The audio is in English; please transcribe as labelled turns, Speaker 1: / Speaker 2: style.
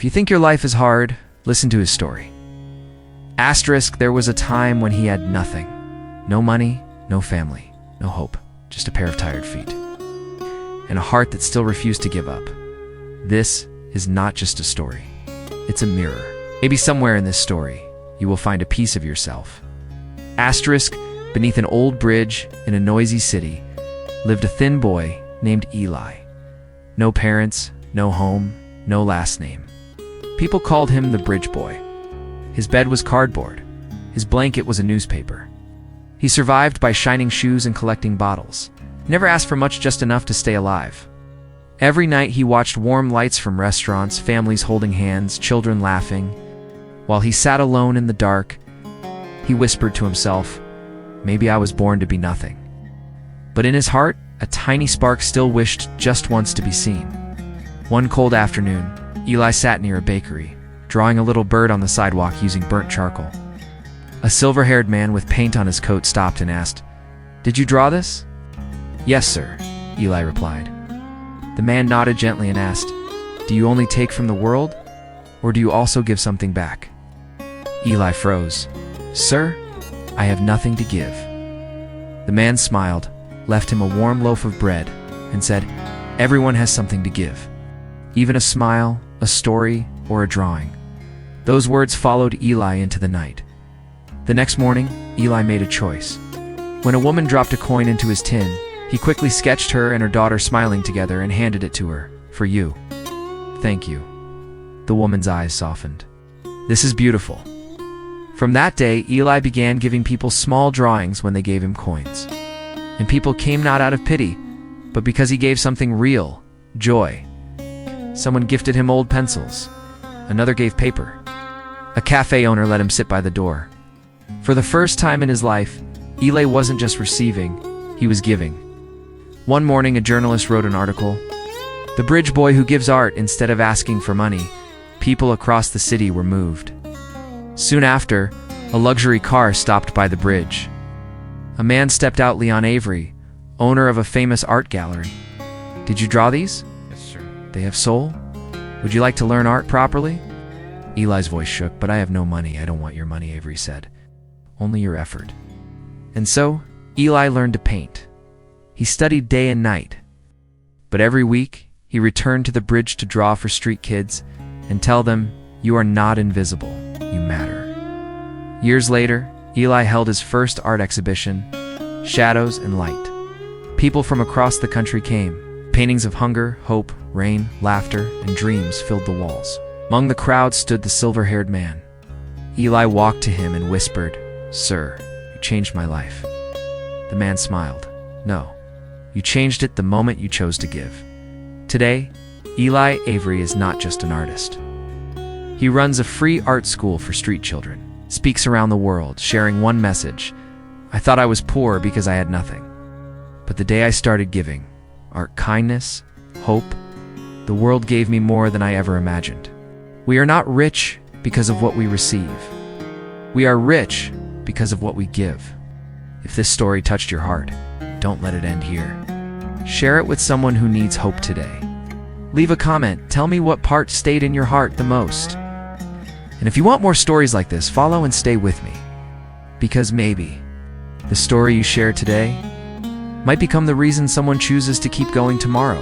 Speaker 1: If you think your life is hard, listen to his story. Asterisk, there was a time when he had nothing. No money, no family, no hope, just a pair of tired feet. And a heart that still refused to give up. This is not just a story. It's a mirror. Maybe somewhere in this story, you will find a piece of yourself. Asterisk, beneath an old bridge in a noisy city, lived a thin boy named Eli. No parents, no home, no last name. People called him the Bridge Boy. His bed was cardboard. His blanket was a newspaper. He survived by shining shoes and collecting bottles. Never asked for much, just enough to stay alive. Every night he watched warm lights from restaurants, families holding hands, children laughing. While he sat alone in the dark, he whispered to himself, "Maybe I was born to be nothing." But in his heart, a tiny spark still wished just once to be seen. One cold afternoon, Eli sat near a bakery, drawing a little bird on the sidewalk using burnt charcoal. A silver-haired man with paint on his coat stopped and asked, "Did you draw this?" "Yes, sir," Eli replied. The man nodded gently and asked, "Do you only take from the world, or do you also give something back?" Eli froze. "Sir, I have nothing to give." The man smiled, left him a warm loaf of bread, and said, "Everyone has something to give. Even a smile, a story, or a drawing." Those words followed Eli into the night. The next morning, Eli made a choice. When a woman dropped a coin into his tin, he quickly sketched her and her daughter smiling together and handed it to her. "For you." "Thank you." The woman's eyes softened. "This is beautiful." From that day, Eli began giving people small drawings when they gave him coins. And people came not out of pity, but because he gave something real, joy. Someone gifted him old pencils. Another gave paper. A cafe owner let him sit by the door. For the first time in his life, Eli wasn't just receiving, he was giving. One morning, a journalist wrote an article, "The Bridge Boy who gives art instead of asking for money." People across the city were moved. Soon after, a luxury car stopped by the bridge. A man stepped out, Leon Avery, owner of a famous art gallery. "Did you draw these?"
Speaker 2: Yes, sir.
Speaker 1: "They have soul? Would you like to learn art properly?" Eli's voice shook. "But I have no money." "I don't want your money," Avery said. "Only your effort." And so, Eli learned to paint. He studied day and night. But every week, he returned to the bridge to draw for street kids and tell them, "You are not invisible, you matter." Years later, Eli held his first art exhibition, Shadows and Light. People from across the country came. Paintings of hunger, hope, rain, laughter, and dreams filled the walls. Among the crowd stood the silver-haired man. Eli walked to him and whispered, "Sir, you changed my life." The man smiled. "No, you changed it the moment you chose to give." Today, Eli Avery is not just an artist. He runs a free art school for street children, speaks around the world, sharing one message: "I thought I was poor because I had nothing. But the day I started giving, art, kindness, hope, the world gave me more than I ever imagined." We are not rich because of what we receive. We are rich because of what we give. If this story touched your heart, don't let it end here. Share it with someone who needs hope today. Leave a comment. Tell me what part stayed in your heart the most. And if you want more stories like this, follow and stay with me. Because maybe the story you share today might become the reason someone chooses to keep going tomorrow.